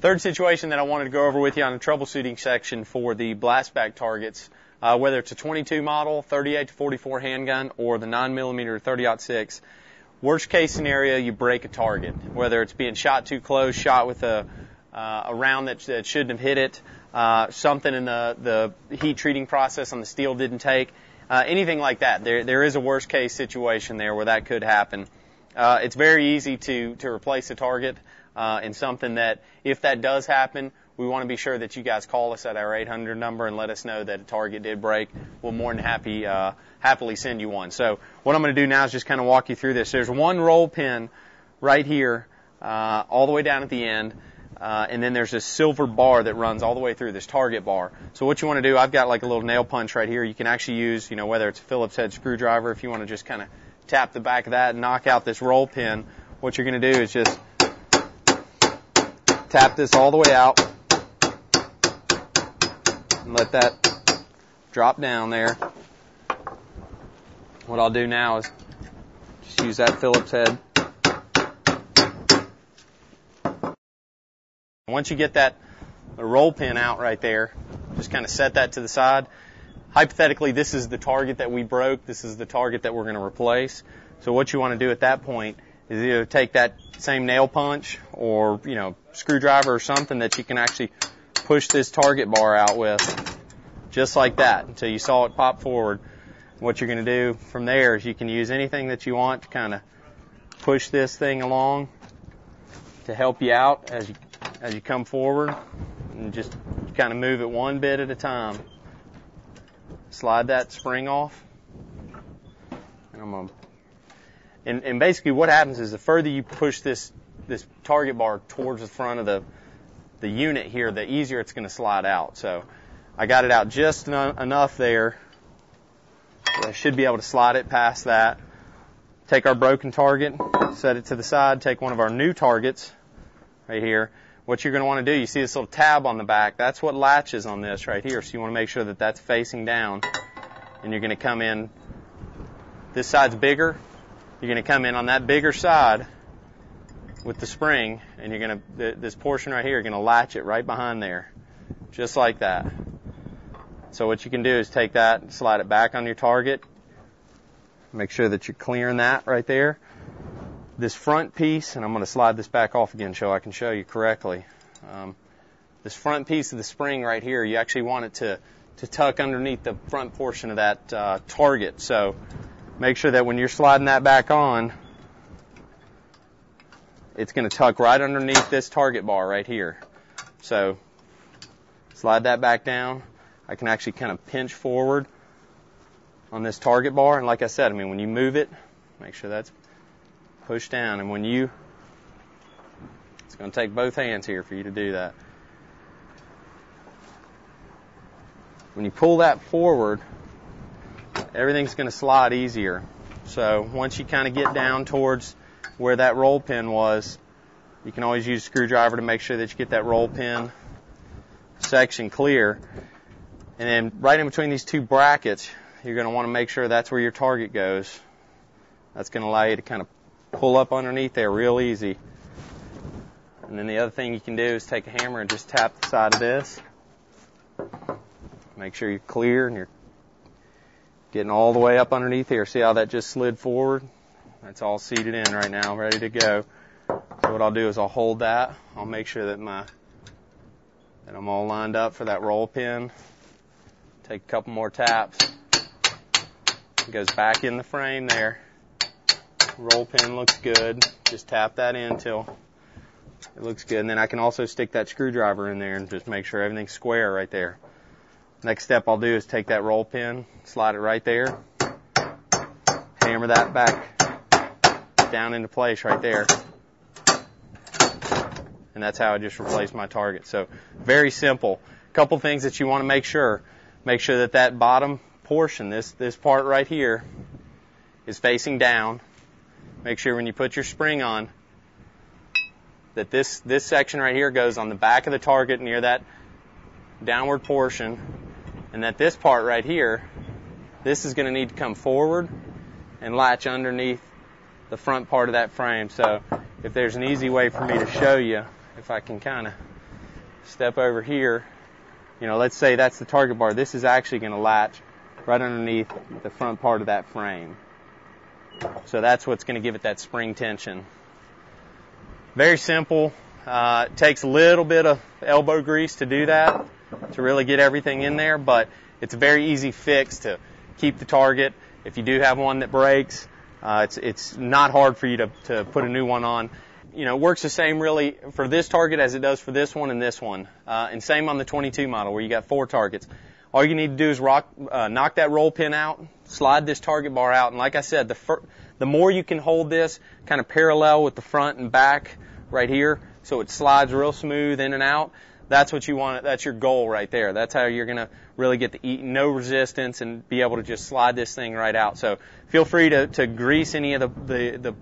Third situation that I wanted to go over with you on the troubleshooting section for the blastback targets, whether it's a 22 model, 38 to 44 handgun, or the 9mm 30-06. Worst case scenario, you break a target, whether it's being shot too close, shot with a round that shouldn't have hit it, something in the heat treating process on the steel didn't take, anything like that. There is a worst case situation there where that could happen. It's very easy to replace a target, and something that, if that does happen, we want to be sure that you guys call us at our 800 number and let us know that a target did break. We'll more than happily send you one. So what I'm going to do now is just kind of walk you through this. There's one roll pin right here, all the way down at the end, and then there's this silver bar that runs all the way through, this target bar. So what you want to do, I've got like a little nail punch right here. You can actually use, whether it's a Phillips head screwdriver, if you want to just kind of tap the back of that and knock out this roll pin. What you're going to do is just tap this all the way out and let that drop down there. What I'll do now is just use that Phillips head. Once you get the roll pin out right there, just kind of set that to the side. Hypothetically, this is the target that we broke. This is the target that we're going to replace. So what you want to do at that point is either take that same nail punch or, screwdriver or something that you can actually push this target bar out with, just like that, until you saw it pop forward. What you're going to do from there is you can use anything that you want to kind of push this thing along to help you out as you come forward, and just kind of move it one bit at a time. Slide that spring off, and basically what happens is the further you push this target bar towards the front of the unit here, the easier it's going to slide out. So I got it out just enough there. I should be able to slide it past that. Take our broken target, set it to the side, take one of our new targets right here. What you're going to want to do, you see this little tab on the back, that's what latches on this right here. So you want to make sure that that's facing down, and you're going to come in, this side's bigger, you're going to come in on that bigger side with the spring, and you're going to, this portion right here, you're going to latch it right behind there, just like that. So what you can do is take that and slide it back on your target. Make sure that you're clearing that right there. This front piece, and I'm going to slide this back off again so I can show you correctly. This front piece of the spring right here, you actually want it to tuck underneath the front portion of that target. So make sure that when you're sliding that back on, it's going to tuck right underneath this target bar right here. So slide that back down. I can actually kind of pinch forward on this target bar, and like I said, when you move it, make sure that's pushed down, and it's going to take both hands here for you to do that. When you pull that forward, everything's going to slide easier. So once you kind of get down towards where that roll pin was, you can always use a screwdriver to make sure that you get that roll pin section clear. And then right in between these two brackets, you're going to want to make sure that's where your target goes. That's going to allow you to kind of pull up underneath there real easy. And then the other thing you can do is take a hammer and just tap the side of this. Make sure you're clear and you're getting all the way up underneath here. See how that just slid forward? That's all seated in right now, ready to go. So what I'll do is I'll hold that. I'll make sure that I'm all lined up for that roll pin. Take a couple more taps. It goes back in the frame there. Roll pin looks good. Just tap that in till it looks good. And then I can also stick that screwdriver in there and just make sure everything's square right there. Next step I'll do is take that roll pin, slide it right there, hammer that back down into place right there. And that's how I just replaced my target. So very simple. A couple things that you want to make sure. Make sure that that bottom portion, this part right here, is facing down. Make sure when you put your spring on that this section right here goes on the back of the target near that downward portion, and that this part right here, this is going to need to come forward and latch underneath the front part of that frame. So if there's an easy way for me to show you, if I can kind of step over here, let's say that's the target bar. This is actually going to latch right underneath the front part of that frame. So that's what's going to give it that spring tension. Very simple. It takes a little bit of elbow grease to do that, to really get everything in there, but it's a very easy fix to keep the target. If you do have one that breaks, it's not hard for you to put a new one on. It works the same really for this target as it does for this one and this one. And same on the 22 model where you got 4 targets. All you need to do is knock that roll pin out, slide this target bar out, and like I said, the more you can hold this kind of parallel with the front and back right here, so it slides real smooth in and out, that's what you want. That's your goal right there. That's how you're going to really get no resistance and be able to just slide this thing right out. So feel free to grease any of the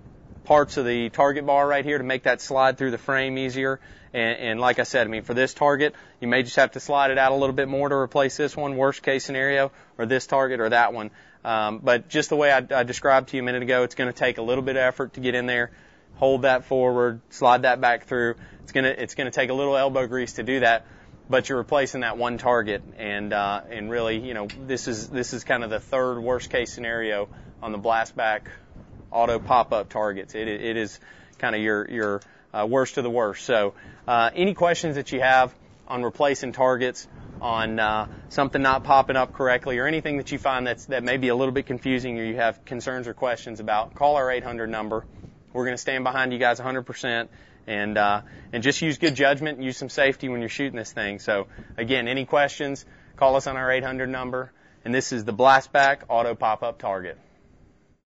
parts of the target bar right here to make that slide through the frame easier. And like I said, for this target, you may just have to slide it out a little bit more to replace this one, worst case scenario, or this target or that one. But just the way I described to you a minute ago, it's going to take a little bit of effort to get in there. Hold that forward, slide that back through. It's gonna take a little elbow grease to do that, but you're replacing that one target, and really, this is kind of the third worst case scenario on the blast back auto pop-up targets. It is kind of your worst of the worst. So any questions that you have on replacing targets, on something not popping up correctly, or anything that you find that may be a little bit confusing or you have concerns or questions about, call our 800 number. We're going to stand behind you guys 100%, and just use good judgment and use some safety when you're shooting this thing. So again, any questions, call us on our 800 number, and this is the Blastback Auto Pop-Up Target.